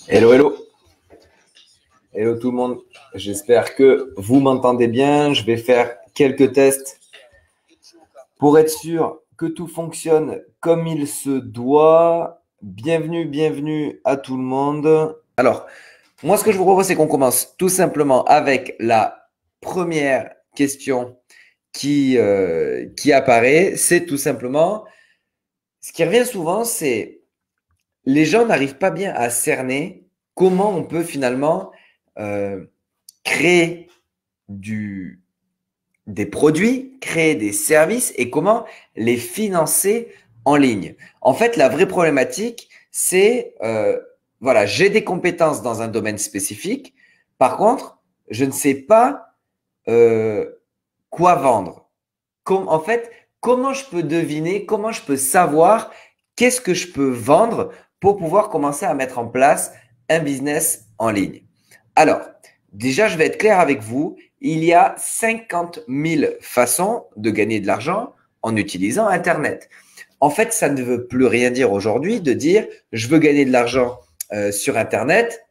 Hello, hello. Hello tout le monde. J'espère que vous m'entendez bien. Je vais faire quelques tests pour être sûr que tout fonctionne comme il se doit. Bienvenue à tout le monde. Alors, moi, ce que je vous propose, c'est qu'on commence tout simplement avec la première question qui apparaît. C'est tout simplement, ce qui revient souvent, c'est les gens n'arrivent pas bien à cerner comment on peut finalement créer des produits, créer des services et comment les financer en ligne. En fait, la vraie problématique, c'est voilà, j'ai des compétences dans un domaine spécifique. Par contre, je ne sais pas quoi vendre. En fait, comment je peux deviner, comment je peux savoir qu'est-ce que je peux vendre pour pouvoir commencer à mettre en place un business en ligne. Alors, déjà, je vais être clair avec vous. Il y a 50 000 façons de gagner de l'argent en utilisant Internet. En fait, ça ne veut plus rien dire aujourd'hui de dire je veux gagner de l'argent sur Internet.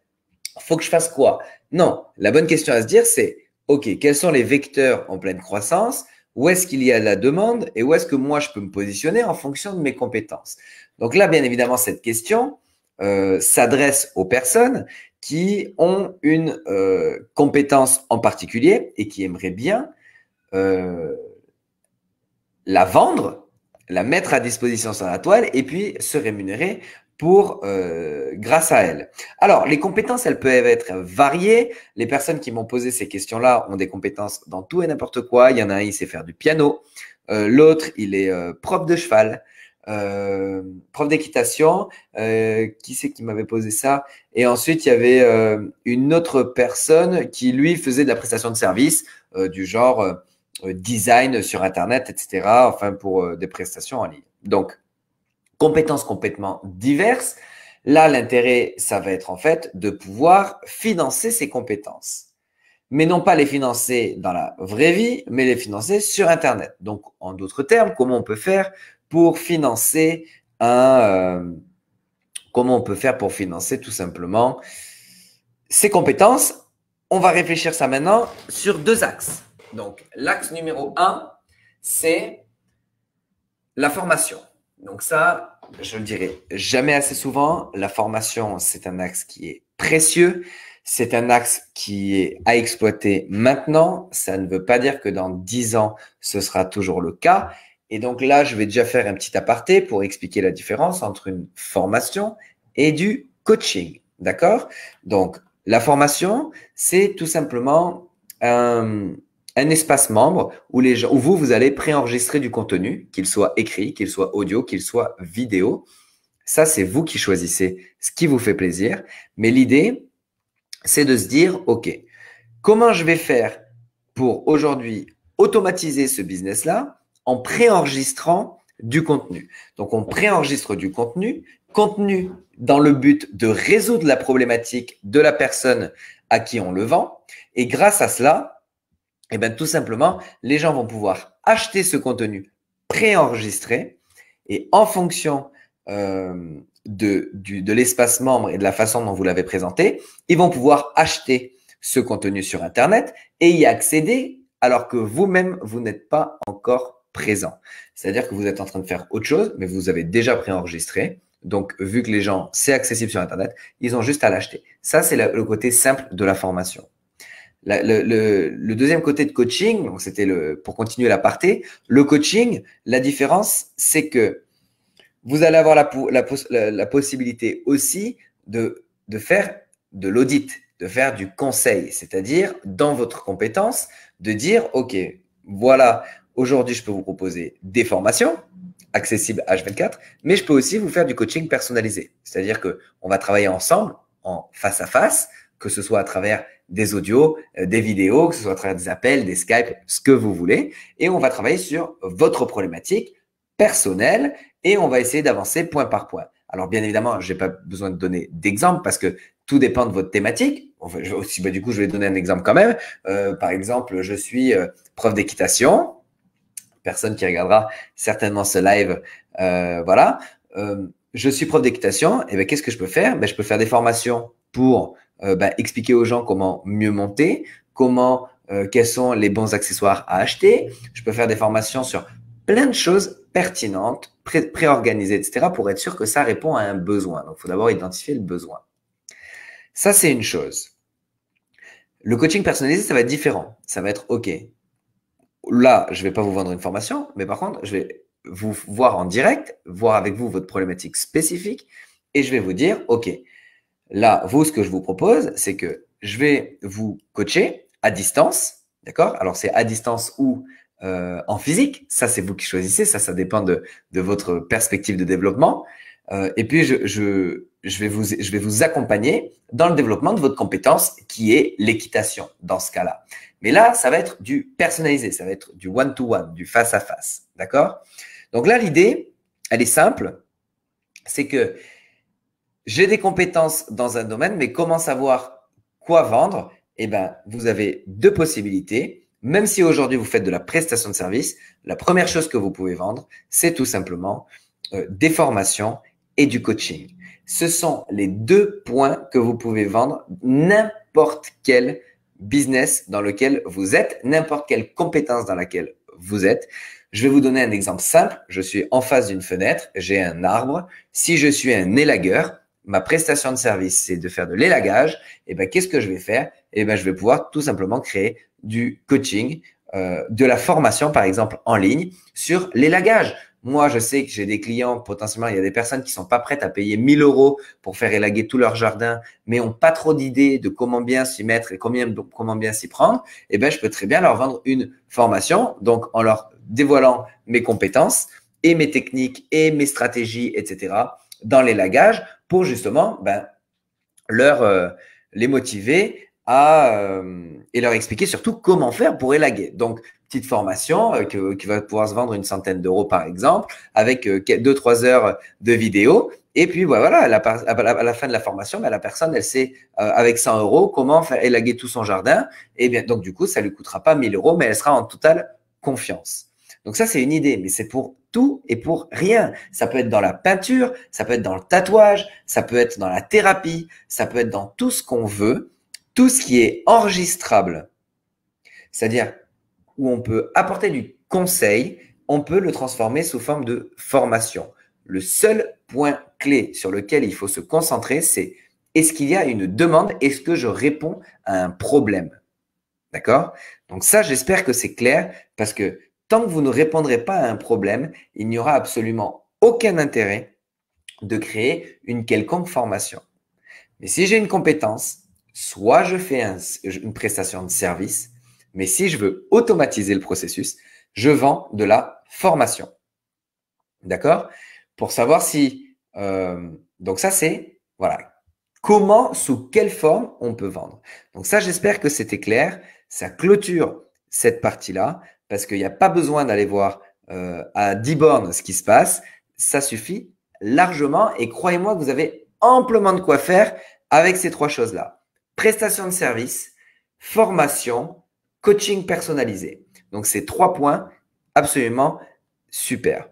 Il faut que je fasse quoi? Non, la bonne question à se dire, c'est OK, quels sont les vecteurs en pleine croissance? Où est-ce qu'il y a de la demande et où est-ce que moi, je peux me positionner en fonction de mes compétences? Donc là, bien évidemment, cette question s'adresse aux personnes qui ont une compétence en particulier et qui aimeraient bien la vendre, la mettre à disposition sur la toile et puis se rémunérer grâce à elle. Alors, les compétences, elles peuvent être variées. Les personnes qui m'ont posé ces questions-là ont des compétences dans tout et n'importe quoi. Il y en a un, il sait faire du piano. L'autre, il est prof de cheval. Prof d'équitation, qui c'est qui m'avait posé ça? Et ensuite, il y avait une autre personne qui, lui, faisait de la prestation de service du genre design sur Internet, etc. Enfin, pour des prestations en ligne. Donc, compétences complètement diverses. Là, l'intérêt, ça va être en fait de pouvoir financer ces compétences. Mais non pas les financer dans la vraie vie, mais les financer sur Internet. Donc, en d'autres termes, comment on peut faire pour financer tout simplement ces compétences? On va réfléchir ça maintenant sur deux axes. Donc, l'axe numéro 1, c'est la formation. Donc ça, je le dirai jamais assez souvent, la formation, c'est un axe qui est précieux. C'est un axe qui est à exploiter maintenant. Ça ne veut pas dire que dans 10 ans, ce sera toujours le cas. Et donc là, je vais déjà faire un petit aparté pour expliquer la différence entre une formation et du coaching. D'accord? Donc, la formation, c'est tout simplement un espace membre où vous allez préenregistrer du contenu, qu'il soit écrit, qu'il soit audio, qu'il soit vidéo. Ça, c'est vous qui choisissez ce qui vous fait plaisir. Mais l'idée, c'est de se dire, OK, comment je vais faire pour aujourd'hui automatiser ce business-là en préenregistrant du contenu. Donc, on préenregistre du contenu dans le but de résoudre la problématique de la personne à qui on le vend. Et grâce à cela, eh bien, tout simplement, les gens vont pouvoir acheter ce contenu préenregistré et en fonction de l'espace membre et de la façon dont vous l'avez présenté, ils vont pouvoir acheter ce contenu sur Internet et y accéder alors que vous-même, vous n'êtes pas encore présent. C'est-à-dire que vous êtes en train de faire autre chose, mais vous avez déjà préenregistré. Donc, vu que les gens, c'est accessible sur Internet, ils ont juste à l'acheter. Ça, c'est le côté simple de la formation. Le deuxième côté de coaching, donc c'était pour continuer l'aparté, le coaching, la différence, c'est que vous allez avoir la possibilité aussi de faire de l'audit, de faire du conseil, c'est-à-dire dans votre compétence, de dire, OK, voilà, aujourd'hui, je peux vous proposer des formations accessibles H24, mais je peux aussi vous faire du coaching personnalisé. C'est-à-dire qu'on va travailler ensemble en face à face, que ce soit à travers des audios, des vidéos, que ce soit à travers des appels, des Skype, ce que vous voulez. Et on va travailler sur votre problématique personnelle et on va essayer d'avancer point par point. Alors, bien évidemment, je n'ai pas besoin de donner d'exemple parce que tout dépend de votre thématique. Enfin, du coup, je vais donner un exemple quand même. Par exemple, je suis prof d'équitation. personne qui regardera certainement ce live. Voilà. Je suis prof d'équitation. Et ben, qu'est-ce que je peux faire? Ben, je peux faire des formations pour expliquer aux gens comment mieux monter, quels sont les bons accessoires à acheter. Je peux faire des formations sur plein de choses pertinentes, préorganisées, etc. pour être sûr que ça répond à un besoin. Donc, il faut d'abord identifier le besoin. Ça, c'est une chose. Le coaching personnalisé, ça va être différent. Ça va être OK. Là, je ne vais pas vous vendre une formation, mais par contre, je vais vous voir en direct, voir avec vous votre problématique spécifique et je vais vous dire, OK, là, vous, ce que je vous propose, c'est que je vais vous coacher à distance, d'accord? Alors, c'est à distance ou en physique, ça, c'est vous qui choisissez, ça dépend de votre perspective de développement. Et puis, je vais vous accompagner dans le développement de votre compétence qui est l'équitation dans ce cas-là. Mais là, ça va être du personnalisé, ça va être du one-to-one, du face-à-face, d'accord? Donc là, l'idée, elle est simple, c'est que j'ai des compétences dans un domaine, mais comment savoir quoi vendre? Eh bien, vous avez deux possibilités. Même si aujourd'hui, vous faites de la prestation de service, la première chose que vous pouvez vendre, c'est tout simplement des formations et du coaching. Ce sont les deux points que vous pouvez vendre n'importe quel business dans lequel vous êtes, n'importe quelle compétence dans laquelle vous êtes. Je vais vous donner un exemple simple. Je suis en face d'une fenêtre, j'ai un arbre. Si je suis un élagueur, ma prestation de service, c'est de faire de l'élagage. Et ben, qu'est-ce que je vais faire? Et ben, je vais pouvoir tout simplement créer du coaching, de la formation, par exemple, en ligne sur l'élagage. Moi, je sais que j'ai des clients, potentiellement, il y a des personnes qui sont pas prêtes à payer 1 000 € pour faire élaguer tout leur jardin, mais ont pas trop d'idées de comment bien s'y mettre et comment bien s'y prendre. Et ben, je peux très bien leur vendre une formation, donc en leur dévoilant mes compétences et mes techniques et mes stratégies, etc., dans l'élagage pour justement les motiver et leur expliquer surtout comment faire pour élaguer. Donc, petite formation qui va pouvoir se vendre une centaine d'euros par exemple, avec 2-3 heures de vidéo. Et puis voilà, à la fin de la formation, la personne, elle sait avec 100 € comment faire élaguer tout son jardin. Et bien, donc du coup, ça lui coûtera pas 1 000 € mais elle sera en totale confiance. Donc ça, c'est une idée, mais c'est pour tout et pour rien. Ça peut être dans la peinture, ça peut être dans le tatouage, ça peut être dans la thérapie, ça peut être dans tout ce qu'on veut, tout ce qui est enregistrable. C'est-à-dire où on peut apporter du conseil, on peut le transformer sous forme de formation. Le seul point clé sur lequel il faut se concentrer, c'est est-ce qu'il y a une demande? Est-ce que je réponds à un problème? D'accord? Donc ça, j'espère que c'est clair parce que tant que vous ne répondrez pas à un problème, il n'y aura absolument aucun intérêt de créer une quelconque formation. Mais si j'ai une compétence, soit je fais une prestation de service, mais si je veux automatiser le processus, je vends de la formation. D'accord? Pour savoir si… donc ça, c'est… Voilà. Comment, sous quelle forme on peut vendre. Donc ça, j'espère que c'était clair. Ça clôture cette partie-là parce qu'il n'y a pas besoin d'aller voir à 10 bornes ce qui se passe. Ça suffit largement et croyez-moi que vous avez amplement de quoi faire avec ces trois choses-là. Prestation de service, formation, coaching personnalisé. Donc, ces 3 points absolument super.